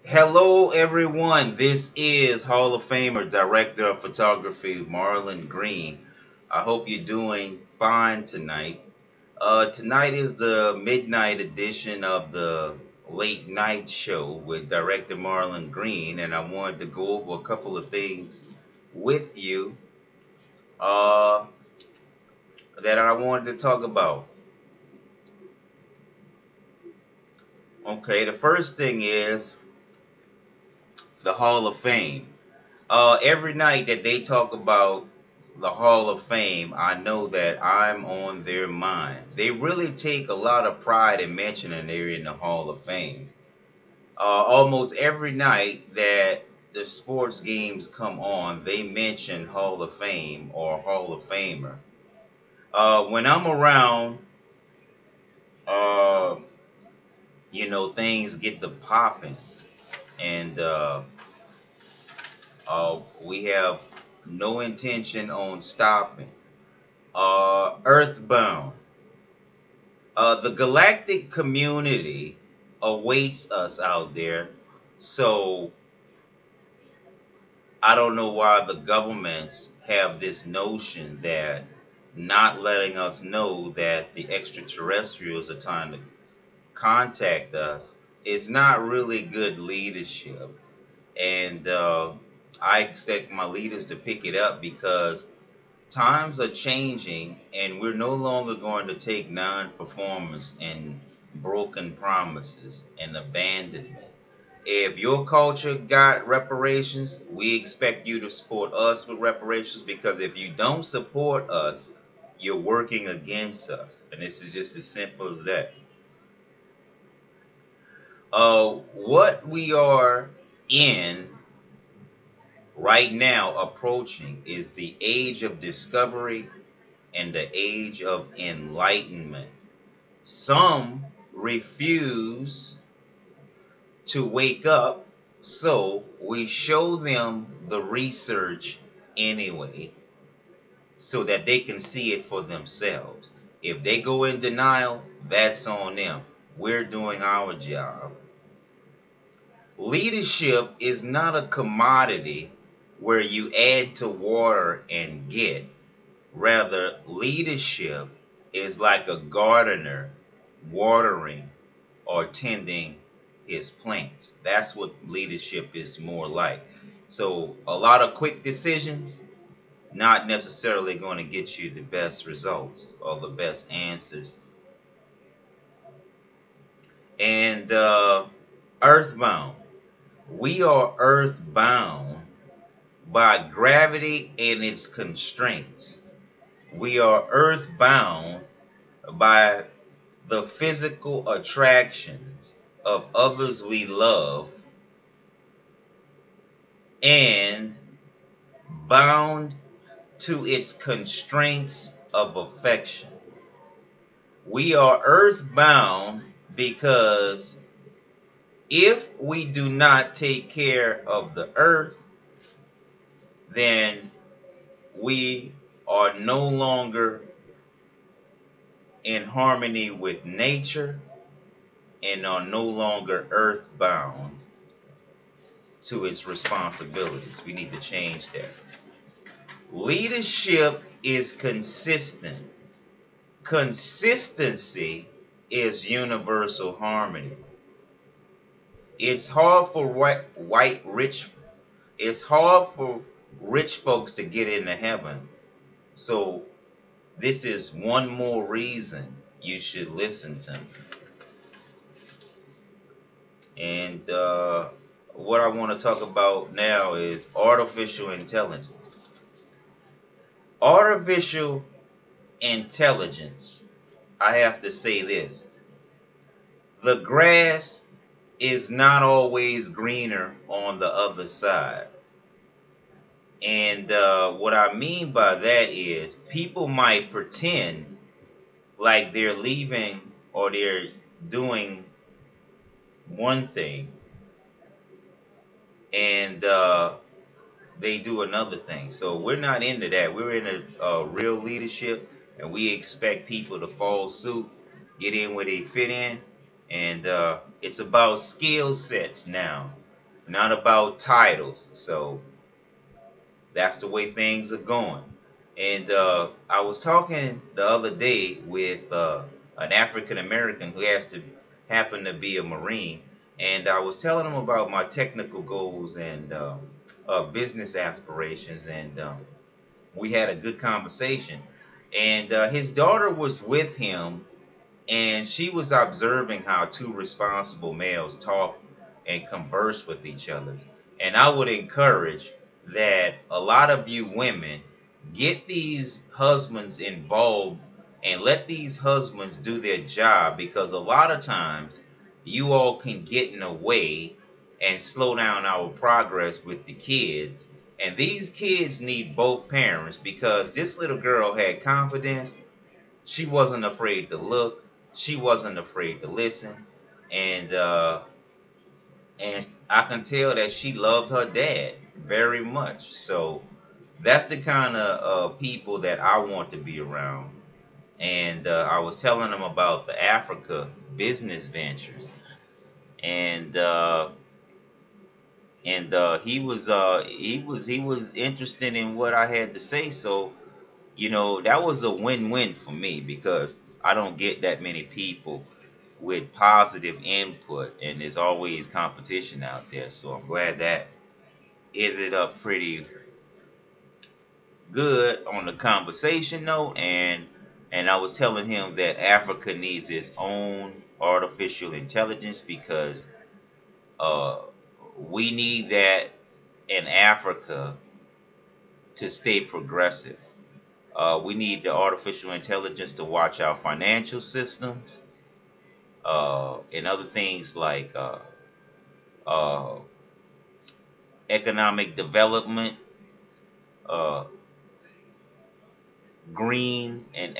Hello, everyone. This is Hall of Famer, Director of Photography, Marlon Green. I hope you're doing fine tonight. Tonight is the midnight edition of the Late Night Show with Director Marlon Green, and I wanted to go over a couple of things with you uh, that I wanted to talk about. Okay, the first thing is the Hall of Fame. Every night that they talk about the Hall of Fame, I know that I'm on their mind. They really take a lot of pride in mentioning they're in the Hall of Fame. Almost every night that the sports games come on, they mention Hall of Fame or Hall of Famer. When I'm around, uh, things get to popping, and we have no intention on stopping. Earthbound. The galactic community awaits us out there. So I don't know why the governments have this notion that not letting us know that the extraterrestrials are trying to contact us is not really good leadership. And I expect my leaders to pick it up because times are changing and we're no longer going to take non-performance and broken promises and abandonment. If your culture got reparations, we expect you to support us with reparations, because if you don't support us, you're working against us. And this is just as simple as that. What we are in right now approaching is the age of discovery and the age of enlightenment. Some refuse to wake up, so we show them the research anyway so that they can see it for themselves. If they go in denial, that's on them. We're doing our job. Leadership is not a commodity where you add to water and get. Rather, leadership is like a gardener watering or tending his plants. That's what leadership is more like. So a lot of quick decisions, not necessarily going to get you the best results or the best answers. And earthbound. We are earthbound by gravity and its constraints. We are earthbound by the physical attractions of others we love, and bound to its constraints of affection. We are earthbound because if we do not take care of the earth, then we are no longer in harmony with nature and are no longer earthbound to its responsibilities. We need to change that. Leadership is consistent. Consistency is universal harmony. It's hard for it's hard for rich folks to get into heaven. So this is one more reason you should listen to me. And what I want to talk about now is artificial intelligence. Artificial intelligence, I have to say this. The grass is not always greener on the other side. And what I mean by that is people might pretend like they're leaving or they're doing one thing, and they do another thing. So we're not into that. We're in a real leadership, and we expect people to follow suit, get in where they fit in, and it's about skill sets now. not about titles. So that's the way things are going. And I was talking the other day with an African American who has to happen to be a Marine, and I was telling him about my technical goals and business aspirations, and we had a good conversation. And his daughter was with him, and she was observing how two responsible males talk and converse with each other. And I would encourage that a lot of you women get these husbands involved and let these husbands do their job, because a lot of times you all can get in the way and slow down our progress with the kids. And these kids need both parents, because this little girl had confidence. She wasn't afraid to look. She wasn't afraid to listen, and I can tell that she loved her dad very much. So that's the kind of people that I want to be around. And I was telling them about the Africa business ventures, and he was interested in what I had to say. So that was a win-win for me, because I don't get that many people with positive input, and there's always competition out there. So I'm glad that ended up pretty good on the conversation note. And I was telling him that Africa needs its own artificial intelligence, because uh, we need that in Africa to stay progressive. We need the artificial intelligence to watch our financial systems, and other things like uh, economic development, uh, green and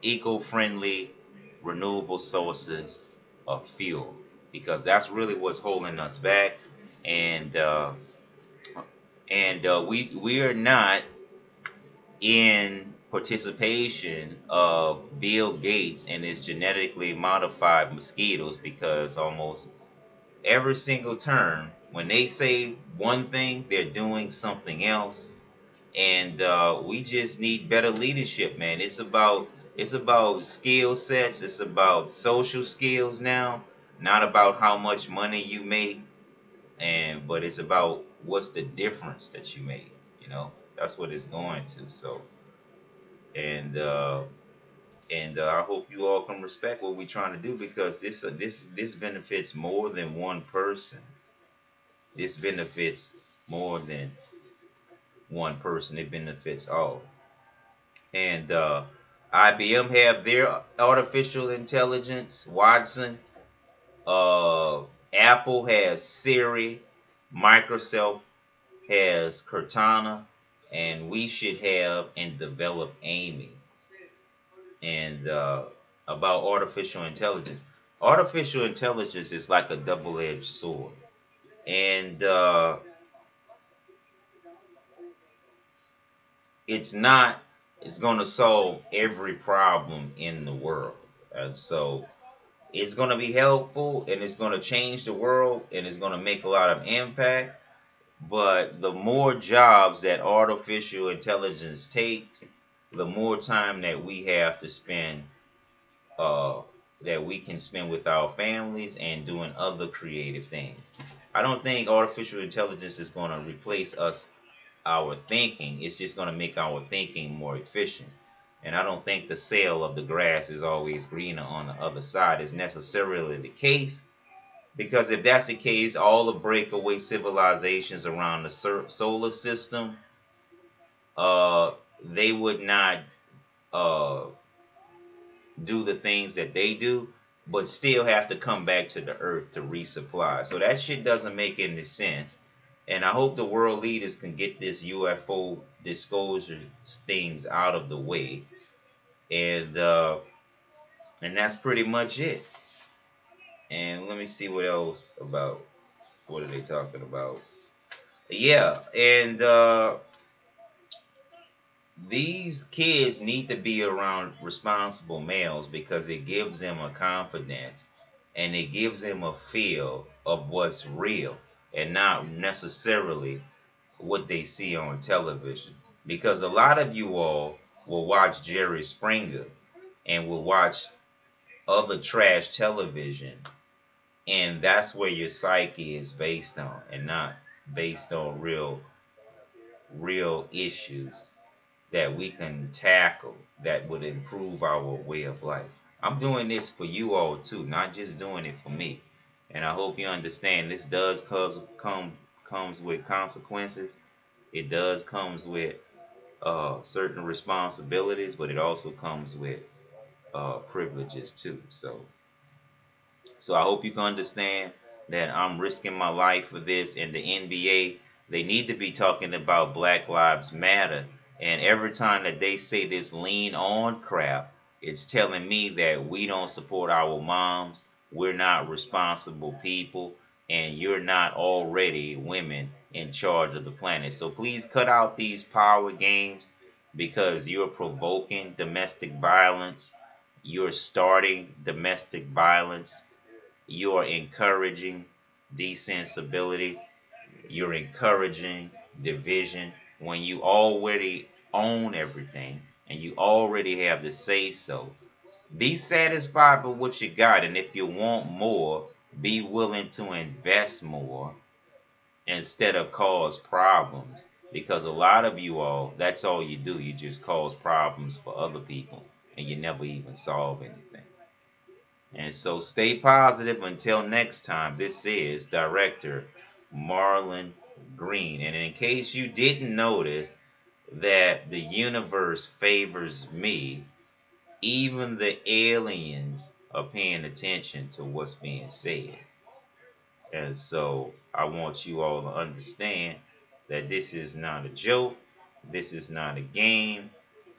eco-friendly renewable sources of fuel, because that's really what's holding us back. And we are not in participation of Bill Gates and his genetically modified mosquitoes, because almost every single term, when they say one thing, they're doing something else. And we just need better leadership, man. It's about skill sets. It's about social skills now, not about how much money you make, and but it's about what's the difference that you make. That's what it's going to. So, and I hope you all can respect what we're trying to do, because this benefits more than one person. This benefits more than one person. It benefits all. And IBM have their artificial intelligence, Watson. Apple has Siri. Microsoft has Cortana, and we should have and develop Amy. And about artificial intelligence, artificial intelligence is like a double-edged sword, and it's not. It's going to solve every problem in the world, and so it's going to be helpful, and it's going to change the world, and it's going to make a lot of impact. But the more jobs that artificial intelligence takes, the more time that we have to spend, uh, that we can spend with our families and doing other creative things. I don't think artificial intelligence is going to replace us, our thinking. It's just going to make our thinking more efficient. And I don't think the sale of the grass is always greener on the other side is necessarily the case. Because if that's the case, all the breakaway civilizations around the solar system, they would not uh, do the things that they do, but still have to come back to the earth to resupply. So that shit doesn't make any sense. And I hope the world leaders can get this UFO disclosure things out of the way. And that's pretty much it. And let me see what else about. What are they talking about? Yeah, and these kids need to be around responsible males, because it gives them a confidence, and it gives them a feel of what's real. and not necessarily what they see on television. Because a lot of you all will watch Jerry Springer and will watch other trash television, and that's where your psyche is based on, and not based on real issues that we can tackle that would improve our way of life. I'm doing this for you all too, not just doing it for me. And I hope you understand this does comes with consequences. It does comes with certain responsibilities, but it also comes with privileges too. So I hope you can understand that I'm risking my life for this. And the NBA, they need to be talking about Black Lives Matter. And every time that they say this lean on crap, it's telling me that we don't support our moms, we're not responsible people, and you're not already women in charge of the planet. So please cut out these power games, because you're provoking domestic violence. You're starting domestic violence. You are encouraging desensibility. You're encouraging division when you already own everything and you already have the say so. Be satisfied with what you got, and if you want more, be willing to invest more instead of cause problems. Because a lot of you all, that's all you do. You just cause problems for other people and you never even solve anything. And so stay positive until next time. This is Director Marlon Green. And in case you didn't notice that the universe favors me, even the aliens are paying attention to what's being said. And so I want you all to understand that this is not a joke. This is not a game.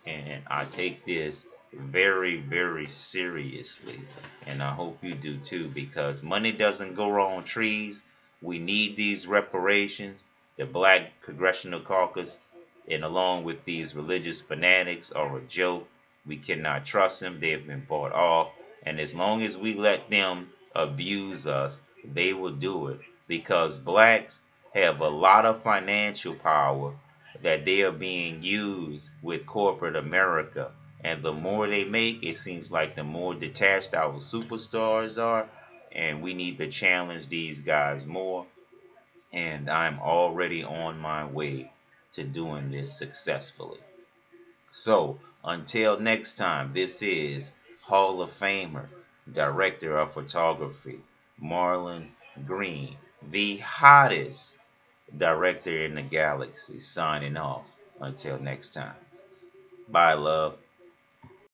And I take this very, very seriously. And I hope you do too, because money doesn't grow on trees. We need these reparations. The Black Congressional Caucus, and along with these religious fanatics, are a joke. We cannot trust them. They have been bought off. And as long as we let them abuse us, they will do it, because blacks have a lot of financial power that they are being used with corporate America. And the more they make, it seems like the more detached our superstars are. And we need to challenge these guys more. And I'm already on my way to doing this successfully. So until next time, this is Hall of Famer, Director of Photography, Marlon Green, the hottest director in the galaxy, signing off. Until next time. Bye, love.